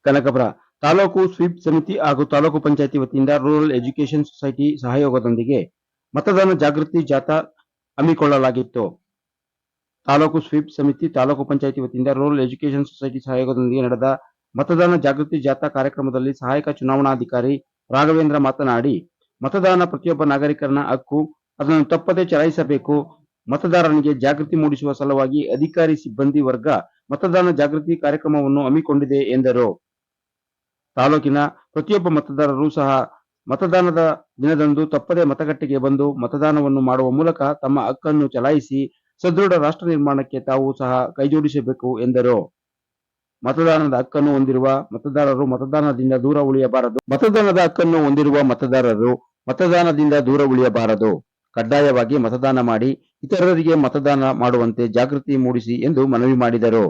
Kanakapura taluk sweep ಸಮಿತಿ ಹಾಗೂ ತಾಲೂಕು ಪಂಚಾಯಿತಿ ವತಿಯಿಂದ ರೂರಲ್ ಎಜುಕೇಷನ್ ಸೊಸೈಟಿ ಸಹಯೋಗದೊಂದಿಗೆ ಮತದಾನ ಜಾಗೃತಿ ಜಾಥಾ ಹಮ್ಮಿಕೊಳ್ಳಲಾಗಿತ್ತು. ತಾಲೂಕು ಸ್ವೀಪ್ ಸಮಿತಿ ತಾಲೂಕು ಪಂಚಾಯಿತಿ ವತಿಯಿಂದ ರೂರಲ್ ಎಜುಕೇಷನ್ ಸೊಸೈಟಿ ಸಹಯೋಗದೊಂದಿಗೆ ನಡೆದ ಮತದಾನ ಜಾಗೃತಿ ಜಾಥಾ ಕಾರ್ಯಕ್ರಮದಲ್ಲಿ ಸಹಾಯಕ ಚುನಾವಣಾಧಿಕಾರಿ ರಾಘವೇಂದ್ರ ಮಾತನಾಡಿ, ಮತದಾನ ಪ್ರತಿಯೊಬ್ಬ ನಾಗರಿಕರನ ಹಕ್ಕು, ಅದನ್ನು ತಪ್ಪದೇ ಚಲಾಯಿಸಬೇಕು. ಮತದಾರನಿಗೆ ಜಾಗೃತಿ ಮೂಡಿಸುವ ಸಲುವಾಗಿ ಅಧಿಕಾರಿ ಸಿಬ್ಬಂದಿ ವರ್ಗ ಮತದಾನ ಜಾಗೃತಿ ಕಾರ್ಯಕ್ರಮವನ್ನು ಹಮ್ಮಿಕೊಂಡಿದೆ ಎಂದರು. ತಾಲೂಕಿನ ಪ್ರತಿಯೊಬ್ಬ ಮತದಾರರು ಸಹ ಮತದಾನದ ದಿನದಂದು ತಪ್ಪದೇ ಮತಗಟ್ಟೆಗೆ ಬಂದು ಮತದಾನವನ್ನು ಮಾಡುವ ಮೂಲಕ ತಮ್ಮ ಹಕ್ಕನ್ನು ಚಲಾಯಿಸಿ ಸದೃಢ ರಾಷ್ಟ್ರ ನಿರ್ಮಾಣಕ್ಕೆ ತಾವು ಸಹ ಕೈಜೋಡಿಸಬೇಕು ಎಂದರು. ಮತದಾನದ ಹಕ್ಕನ್ನು ಹೊಂದಿರುವ ಮತದಾರರು ಮತದಾನದಿಂದ ದೂರ ಉಳಿಯಬಾರದು. ಮತದಾನದ ಹಕ್ಕನ್ನು ಹೊಂದಿರುವ ಮತದಾರರು ಮತದಾನದಿಂದ ದೂರ ಉಳಿಯಬಾರದು. ಕಡ್ಡಾಯವಾಗಿ ಮತದಾನ ಮಾಡಿ ಇತರರಿಗೆ ಮತದಾನ ಮಾಡುವಂತೆ ಜಾಗೃತಿ ಮೂಡಿಸಿ ಎಂದು ಮನವಿ ಮಾಡಿದರು.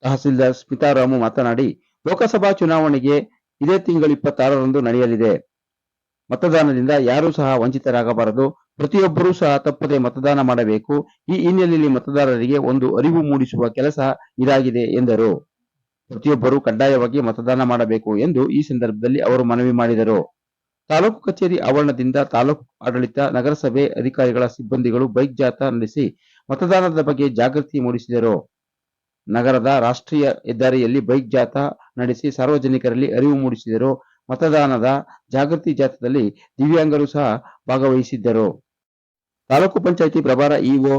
ತಹಸೀಲ್ದಾರ್ ಸ್ಮಿತಾರಾಮು ಮಾತನಾಡಿ, ಲೋಕಸಭಾ ಚುನಾವಣೆಗೆ ಇದೇ ತಿಂಗಳು 26ರಂದು ನಡೆಯಲಿದೆ. ಮತದಾನದಿಂದ ಯಾರೂ ಸಹ ವಂಚಿತರಾಗಬಾರದು. ಪ್ರತಿಯೊಬ್ಬರೂ ಸಹ ತಪ್ಪದೆ ಮತದಾನ ಮಾಡಬೇಕು. ಈ ಹಿನ್ನೆಲೆಯಲ್ಲಿ ಮತದಾರರಿಗೆ ಒಂದು ಅರಿವು ಮೂಡಿಸುವ ಕೆಲಸ ಇದಾಗಿದೆ ಎಂದರು. ಪ್ರತಿಯೊಬ್ಬರೂ ಕಡ್ಡಾಯವಾಗಿ ಮತದಾನ ಮಾಡಬೇಕು ಎಂದು ಈ ಸಂದರ್ಭದಲ್ಲಿ ಅವರು ಮನವಿ ಮಾಡಿದರು. ತಾಲೂಕು ಕಚೇರಿ ಆವರಣದಿಂದ ತಾಲೂಕು ಆಡಳಿತ, ನಗರಸಭೆ ಅಧಿಕಾರಿಗಳ ಸಿಬ್ಬಂದಿಗಳು ಬೈಕ್ ಜಾಥಾ ನಡೆಸಿ ಮತದಾನದ ಬಗ್ಗೆ ಜಾಗೃತಿ ಮೂಡಿಸಿದರು. ನಗರದ ರಾಷ್ಟ್ರೀಯ ಹೆದ್ದಾರಿಯಲ್ಲಿ ಬೈಕ್ ಜಾಥಾ ನಡೆಸಿ ಸಾರ್ವಜನಿಕರಲ್ಲಿ ಅರಿವು ಮೂಡಿಸಿದರು. ಮತದಾನದ ಜಾಗೃತಿ ಜಾಥಾದಲ್ಲಿ ದಿವ್ಯಾಂಗರು ಸಹ ಭಾಗವಹಿಸಿದ್ದರು. ತಾಲೂಕು ಪಂಚಾಯಿತಿ ಪ್ರಭಾರ ಇಒ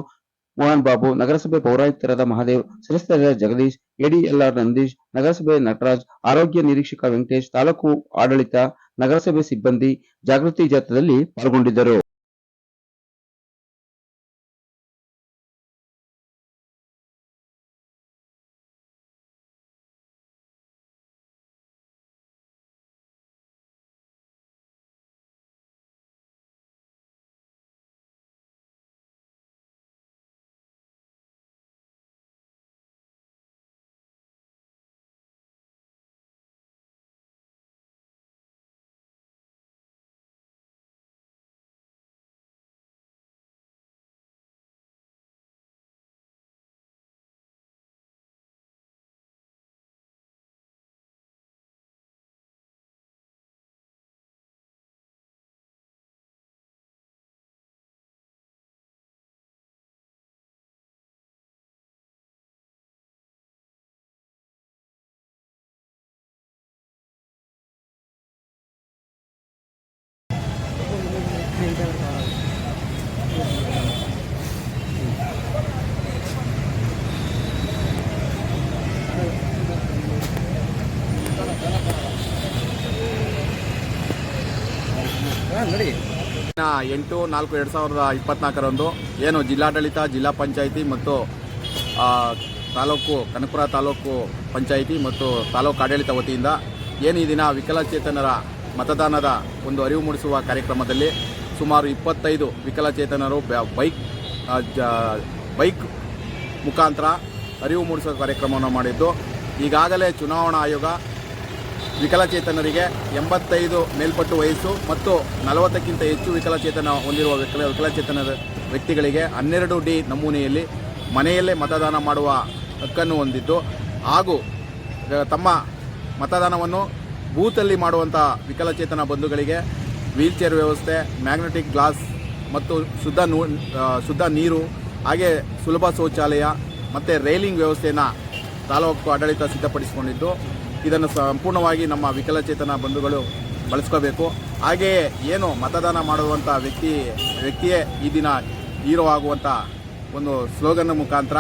ಮೋಹನ್ ಬಾಬು, ನಗರಸಭೆ ಪೌರಾಯುಕ್ತರಾದ ಮಹಾದೇವ್, ಸದಸ್ಯರಾದ ಜಗದೀಶ್, ಎಡಿಎಲ್ಆರ್ ನಂದೀಶ್, ನಗರಸಭೆ ನಟರಾಜ್, ಆರೋಗ್ಯ ನಿರೀಕ್ಷಕ ವೆಂಕಟೇಶ್, ತಾಲೂಕು ಆಡಳಿತ, ನಗರಸಭೆ ಸಿಬ್ಬಂದಿ ಜಾಗೃತಿ ಜಾಥಾದಲ್ಲಿ ಪಾಲ್ಗೊಂಡಿದ್ದರು. ನೋಡಿ 8/4/2024 ಏನು ಜಿಲ್ಲಾಡಳಿತ, ಜಿಲ್ಲಾ ಪಂಚಾಯಿತಿ ಮತ್ತು ಕನಕಪುರ ತಾಲೂಕು ಪಂಚಾಯಿತಿ ಮತ್ತು ತಾಲೂಕು ಆಡಳಿತ ವತಿಯಿಂದ ಏನು ಈ ದಿನ ವಿಕಲಚೇತನರ ಮತದಾನದ ಒಂದು ಅರಿವು ಮೂಡಿಸುವ ಕಾರ್ಯಕ್ರಮದಲ್ಲಿ ಸುಮಾರು 25 ವಿಕಲಚೇತನರು ಬೈಕ್ ಮುಖಾಂತರ ಅರಿವು ಮೂಡಿಸುವ ಕಾರ್ಯಕ್ರಮವನ್ನು ಮಾಡಿದ್ದು, ಈಗಾಗಲೇ ಚುನಾವಣಾ ಆಯೋಗ ವಿಕಲಚೇತನರಿಗೆ 85 ಮೇಲ್ಪಟ್ಟು ವಯಸ್ಸು ಮತ್ತು 40ಕ್ಕಿಂತ ಹೆಚ್ಚು ವಿಕಲಚೇತನ ಹೊಂದಿರುವ ವಿಕಲಚೇತನ ವ್ಯಕ್ತಿಗಳಿಗೆ 12D ನಮೂನೆಯಲ್ಲಿ ಮನೆಯಲ್ಲೇ ಮತದಾನ ಮಾಡುವ ಹಕ್ಕನ್ನು ಹೊಂದಿದ್ದು, ಹಾಗೂ ತಮ್ಮ ಮತದಾನವನ್ನು ಬೂತಲ್ಲಿ ಮಾಡುವಂಥ ವಿಕಲಚೇತನ ಬಂಧುಗಳಿಗೆ ವೀಲ್ಚೇರ್ ವ್ಯವಸ್ಥೆ, ಮ್ಯಾಗ್ನೆಟಿಕ್ ಗ್ಲಾಸ್ ಮತ್ತು ಶುದ್ಧ ನೀರು, ಹಾಗೆ ಸುಲಭ ಶೌಚಾಲಯ ಮತ್ತು ರೈಲಿಂಗ್ ವ್ಯವಸ್ಥೆಯನ್ನು ತಾಲೂಕು ಆಡಳಿತ ಸಿದ್ಧಪಡಿಸಿಕೊಂಡಿದ್ದು, ಇದನ್ನು ಸಂಪೂರ್ಣವಾಗಿ ನಮ್ಮ ವಿಕಲಚೇತನ ಬಂಧುಗಳು ಬಳಸ್ಕೋಬೇಕು. ಹಾಗೆಯೇ ಏನು ಮತದಾನ ಮಾಡುವಂಥ ವ್ಯಕ್ತಿಯೇ ಈ ದಿನ ಹೀರೋ ಆಗುವಂಥ ಒಂದು ಸ್ಲೋಗನ್ ಮುಖಾಂತರ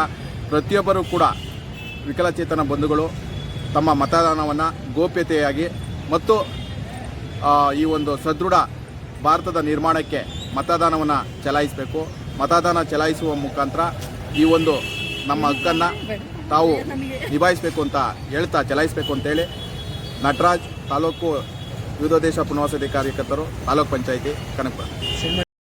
ಪ್ರತಿಯೊಬ್ಬರೂ ಕೂಡ ವಿಕಲಚೇತನ ಬಂಧುಗಳು ತಮ್ಮ ಮತದಾನವನ್ನು ಗೋಪ್ಯತೆಯಾಗಿ ಮತ್ತು ಈ ಒಂದು ಸದೃಢ ಭಾರತದ ನಿರ್ಮಾಣಕ್ಕೆ ಮತದಾನವನ್ನು ಚಲಾಯಿಸಬೇಕು. ಮತದಾನ ಚಲಾಯಿಸುವ ಮುಖಾಂತರ ಈ ಒಂದು ನಮ್ಮ ಹಕ್ಕನ್ನು ತಾವು ನಿಭಾಯಿಸಬೇಕು ಅಂತ ಹೇಳ್ತಾ ಚಲಾಯಿಸಬೇಕು ಅಂತೇಳಿ ನಟರಾಜ್, ತಾಲೂಕು ವಿವಿಧೋದ್ದೇಶ ಪುನರ್ವಸತಿ ಕಾರ್ಯಕರ್ತರು, ತಾಲೂಕು ಪಂಚಾಯಿತಿ, ಕನಕಪುರ.